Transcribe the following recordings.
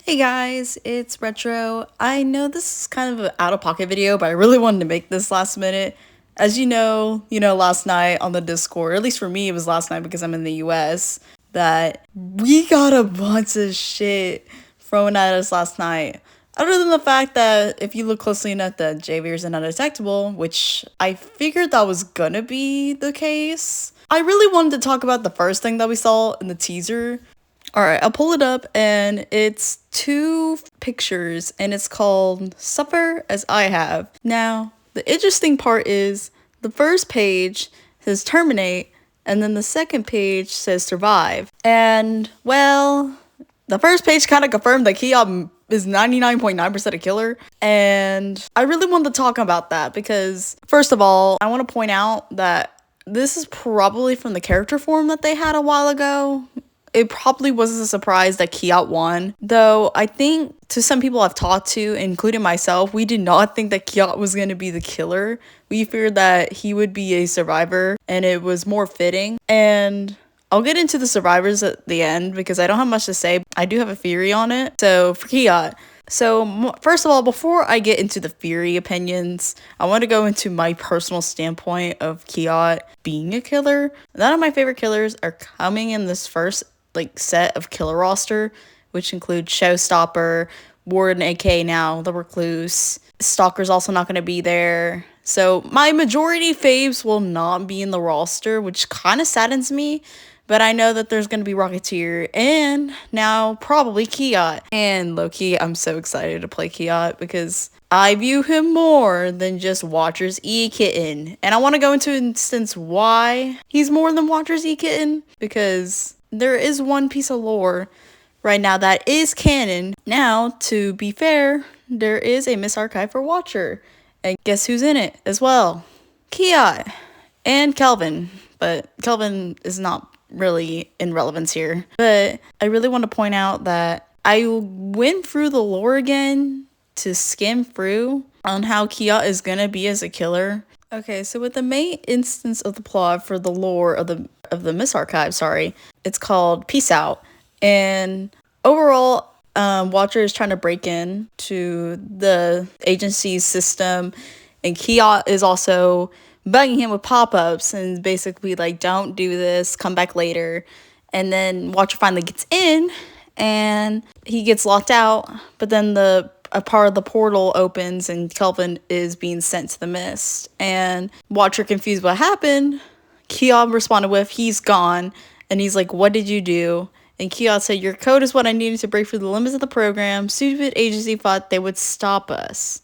Hey guys, it's Retro. I know this is kind of an out-of-pocket video, but I really wanted to make this last minute. As last night on the Discord, or at least for me, it was last night because I'm in the US, that we got a bunch of shit thrown at us last night. Other than the fact that if you look closely enough that JVers are undetectable, which I figured that was gonna be the case, I really wanted to talk about the first thing that we saw in the teaser. Alright, I'll pull it up and it's two pictures and it's called Suffer as I Have. Now, the interesting part is the first page says terminate and then the second page says survive. And, well, the first page kind of confirmed that Kiat is 99.9% a killer. And I really wanted to talk about that because, first of all, I want to point out that this is probably from the character form that they had a while ago. It probably wasn't a surprise that Kiat won, though I think to some people I've talked to, including myself, we did not think that Kiat was going to be the killer. We feared that he would be a survivor, and it was more fitting. And I'll get into the survivors at the end because I don't have much to say. I do have a theory on it. So for Kiat, first of all, before I get into the theory opinions, I want to go into my personal standpoint of Kiat being a killer. None of my favorite killers are coming in this first set of killer roster, which includes Showstopper, Warden, aka now the Recluse. Stalker's also not going to be there. So my majority faves will not be in the roster, which kind of saddens me. But I know that there's going to be Rocketeer and now probably Kiat. And low-key, I'm so excited to play Kiat because I view him more than just Watcher's E-Kitten. And I want to go into an instance why he's more than Watcher's E-Kitten, because there is one piece of lore right now that is canon. Now, to be fair, there is a misarchive for Watcher. And guess who's in it as well? Kiat and Kelvin. But Kelvin is not really in relevance here. But I really want to point out that I went through the lore again to skim through on how Kiat is gonna be as a killer. Okay, so with the main instance of the plot for the lore of the misarchive, it's called Peace Out. And overall, Watcher is trying to break in to the agency's system, and Kiat is also bugging him with pop-ups and basically like, don't do this, come back later. And then Watcher finally gets in and he gets locked out, but then a part of the portal opens and Kelvin is being sent to the mist. And Watcher, confused what happened, Kiat responded with, he's gone. And he's like, what did you do? And Kiat said, your code is what I needed to break through the limits of the program. Stupid agency thought they would stop us.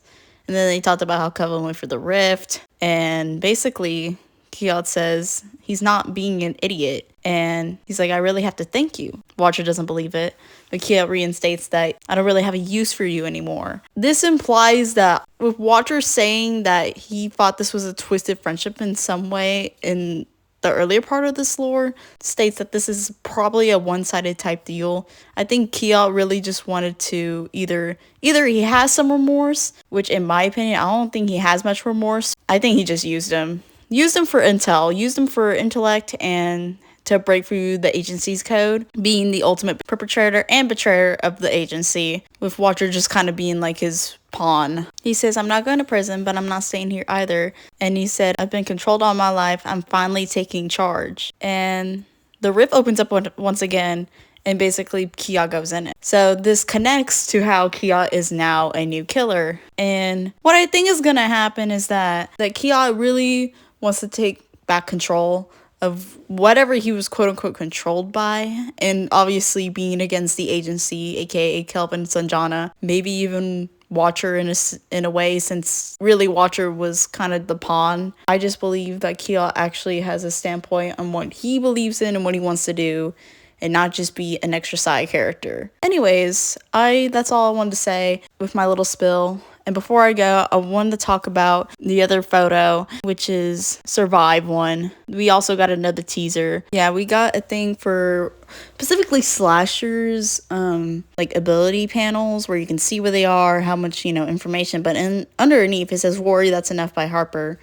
And then they talked about how Kelvin went for the rift. And basically, Kiat says he's not being an idiot. And he's like, I really have to thank you. Watcher doesn't believe it. But Kiat reinstates that I don't really have a use for you anymore. This implies that with Watcher saying that he thought this was a twisted friendship in some way in the earlier part of this lore, states that this is probably a one-sided type deal. I think Kiat really just wanted to either he has some remorse, which in my opinion, I don't think he has much remorse. I think he just used him. Used him for intel, used him for intellect and to break through the agency's code, being the ultimate perpetrator and betrayer of the agency, with Watcher just kind of being like his pawn. He says, I'm not going to prison, but I'm not staying here either. And he said, I've been controlled all my life. I'm finally taking charge. And the rift opens up once again, and basically Kiat goes in it. So this connects to how Kiat is now a new killer. And what I think is going to happen is that Kiat really wants to take back control of whatever he was quote-unquote controlled by, and obviously being against the agency, aka Kelvin Sanjana, maybe even Watcher in a way, since really Watcher was kind of the pawn. I just believe that Kiat actually has a standpoint on what he believes in and what he wants to do, and not just be an extra side character. Anyways, that's all I wanted to say with my little spill. And before I go, I wanted to talk about the other photo, which is Survive one. We also got another teaser. Yeah, we got a thing for specifically slashers, ability panels where you can see where they are, how much, information. But underneath it says, Worry, That's Enough by Harper.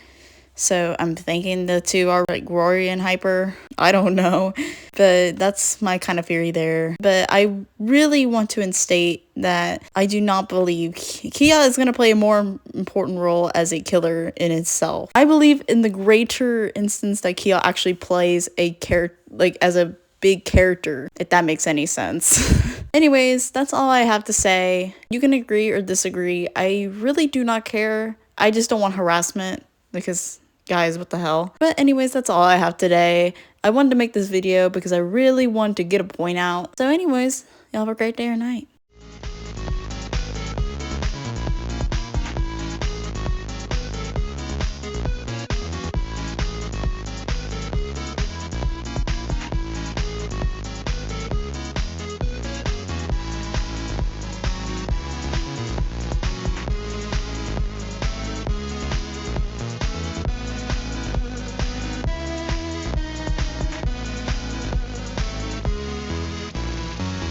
So I'm thinking the two are like Rory and Hyper. I don't know. But that's my kind of theory there. But I really want to instate that I do not believe Kiat is going to play a more important role as a killer in itself. I believe in the greater instance that Kiat actually plays a character, like as a big character, if that makes any sense. Anyways, that's all I have to say. You can agree or disagree. I really do not care. I just don't want harassment because, guys, what the hell? But anyways, that's all I have today. I wanted to make this video because I really wanted to get a point out. So anyways, y'all have a great day or night.